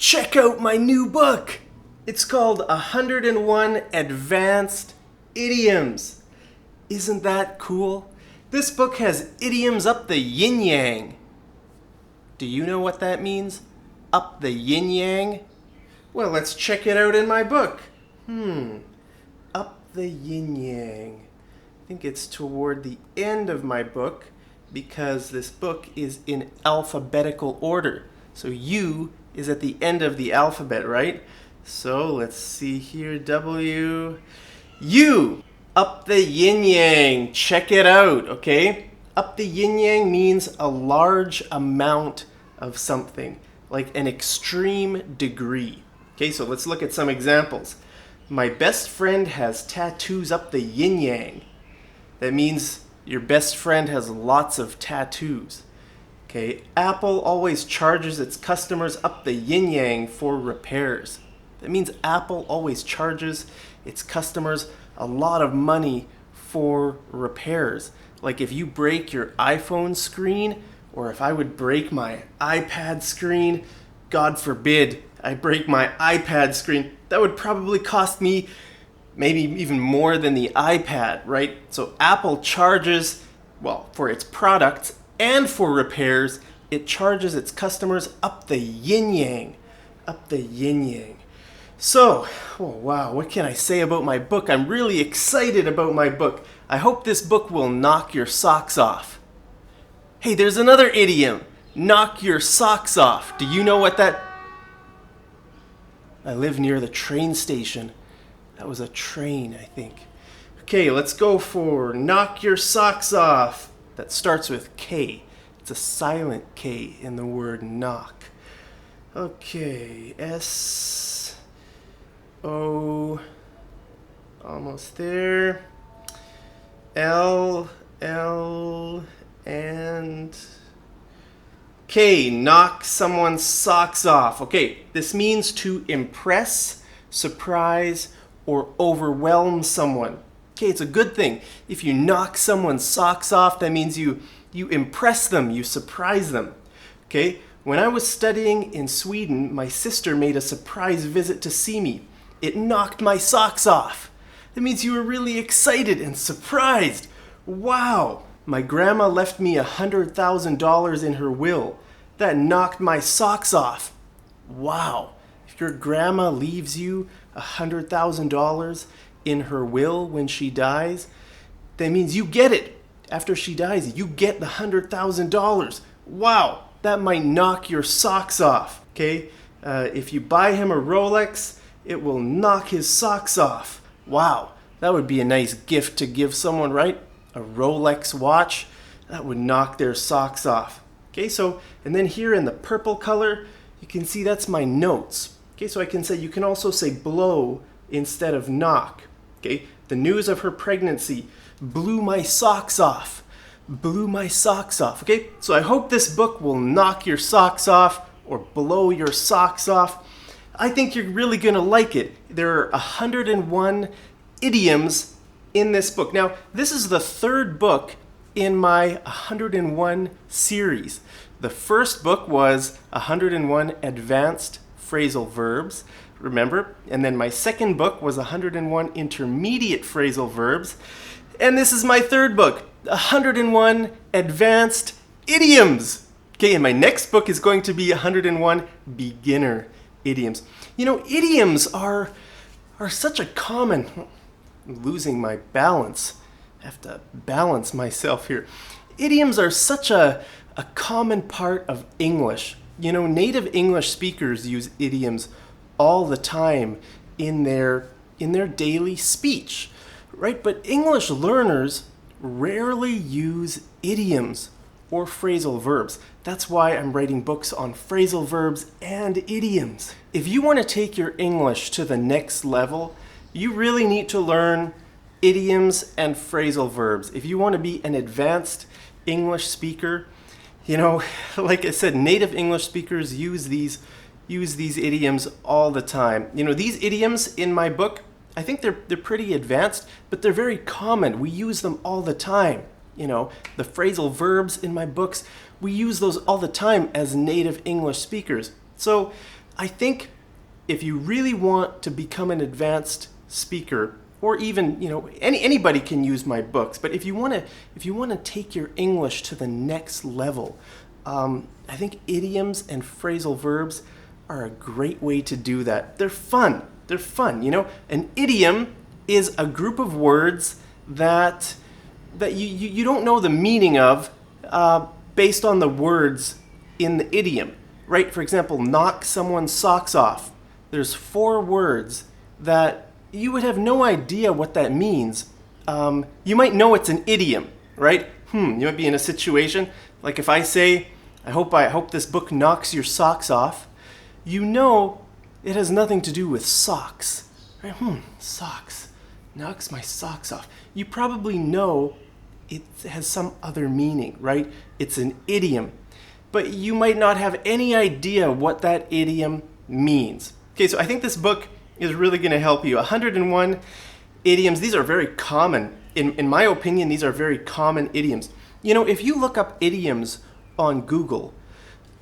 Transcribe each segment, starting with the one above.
Check out my new book! It's called 101 Advanced Idioms. Isn't that cool? This book has idioms up the yin-yang. Do you know what that means? Up the yin-yang? Well, let's check it out in my book. Up the yin-yang. I think it's toward the end of my book because this book is in alphabetical order. So U is at the end of the alphabet, right? So let's see here, W, U, up the yin-yang, check it out, okay? Up the yin-yang means a large amount of something, like an extreme degree. Okay, so let's look at some examples. My best friend has tattoos up the yin-yang. That means your best friend has lots of tattoos. Okay, Apple always charges its customers up the yin-yang for repairs. That means Apple always charges its customers a lot of money for repairs. Like if you break your iPhone screen, or if I would break my iPad screen, God forbid I break my iPad screen, that would probably cost me maybe even more than the iPad, right? So Apple charges, well, for its products and for repairs, it charges its customers up the yin-yang, up the yin-yang. So, oh wow, what can I say about my book? I'm really excited about my book. I hope this book will knock your socks off. Hey, there's another idiom, knock your socks off. Do you know what that? I live near the train station. That was a train, I think. Okay, let's go for knock your socks off. That starts with K. It's a silent K in the word knock. Okay, S, O, almost there. L, and K, knock someone's socks off. Okay, this means to impress, surprise, or overwhelm someone. Okay, it's a good thing. If you knock someone's socks off, that means you impress them, you surprise them. Okay, when I was studying in Sweden, my sister made a surprise visit to see me. It knocked my socks off. That means you were really excited and surprised. Wow, my grandma left me $100,000 in her will. That knocked my socks off. Wow, if your grandma leaves you $100,000 in her will when she dies, that means you get it. After she dies, you get the $100,000. Wow, that might knock your socks off. Okay, if you buy him a Rolex, it will knock his socks off. Wow, that would be a nice gift to give someone, right? A Rolex watch, that would knock their socks off. Okay, so, and then here in the purple color, you can see that's my notes. Okay, so I can say, you can also say blow instead of knock. Okay, the news of her pregnancy blew my socks off. Blew my socks off. Okay, so I hope this book will knock your socks off or blow your socks off. I think you're really going to like it. There are 101 idioms in this book. Now, this is the third book in my 101 series. The first book was 101 Advanced Phrasal Verbs, remember? And then my second book was 101 Intermediate Phrasal Verbs. And this is my third book, 101 Advanced Idioms. Okay, and my next book is going to be 101 Beginner Idioms. You know, idioms are such a common... I'm losing my balance. I have to balance myself here. Idioms are such a common part of English. You know, native English speakers use idioms all the time in their daily speech, right? But English learners rarely use idioms or phrasal verbs. That's why I'm writing books on phrasal verbs and idioms. If you want to take your English to the next level, you really need to learn idioms and phrasal verbs. If you want to be an advanced English speaker, you know, like I said, native English speakers use these idioms all the time. You know, these idioms in my book, I think they're pretty advanced, but they're very common. We use them all the time. You know, the phrasal verbs in my books, we use those all the time as native English speakers. So I think if you really want to become an advanced speaker, or even, anybody can use my books, but if you want to take your English to the next level, I think idioms and phrasal verbs are a great way to do that. They're fun. An idiom is a group of words that you don't know the meaning of based on the words in the idiom, right? For example, knock someone's socks off. There's 4 words that you would have no idea what that means. You might know it's an idiom, right? You might be in a situation, like if I say, I hope this book knocks your socks off, you know it has nothing to do with socks, right? Socks, knocks my socks off. You probably know it has some other meaning, right? It's an idiom, but you might not have any idea what that idiom means. Okay, so I think this book is really going to help you. 101 idioms. These are very common. In my opinion, these are very common idioms. If you look up idioms on Google,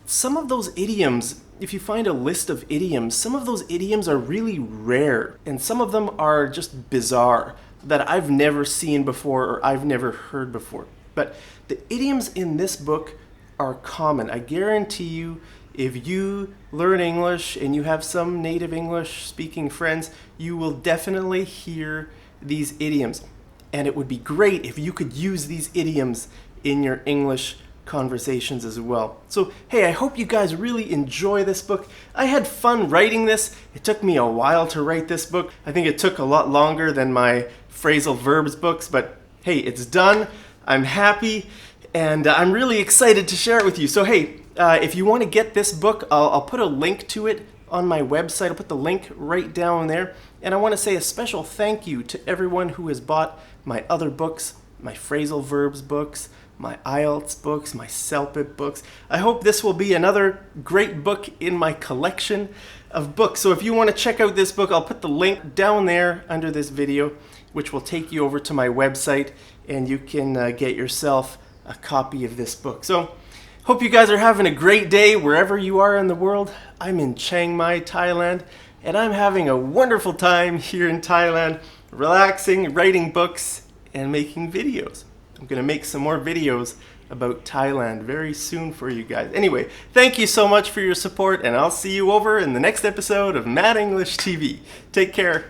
some of those idioms, if you find a list of idioms, some of those idioms are really rare, and some of them are just bizarre that I've never seen before or I've never heard before. But the idioms in this book are common. I guarantee you, if you learn English and you have some native English speaking friends, you will definitely hear these idioms. And it would be great if you could use these idioms in your English conversations as well. So, hey, I hope you guys really enjoy this book. I had fun writing this. It took me a while to write this book. I think it took a lot longer than my phrasal verbs books, but hey, it's done. I'm happy, and I'm really excited to share it with you. So, hey, if you want to get this book, I'll put a link to it on my website. I'll put the link right down there. And I want to say a special thank you to everyone who has bought my other books, my phrasal verbs books, my IELTS books, my CELPIP books. I hope this will be another great book in my collection of books. So if you want to check out this book, I'll put the link down there under this video, which will take you over to my website, and you can get yourself a copy of this book. So hope you guys are having a great day wherever you are in the world. I'm in Chiang Mai, Thailand, and I'm having a wonderful time here in Thailand, relaxing, writing books, and making videos. I'm going to make some more videos about Thailand very soon for you guys. Anyway, thank you so much for your support, and I'll see you over in the next episode of Mad English TV. Take care.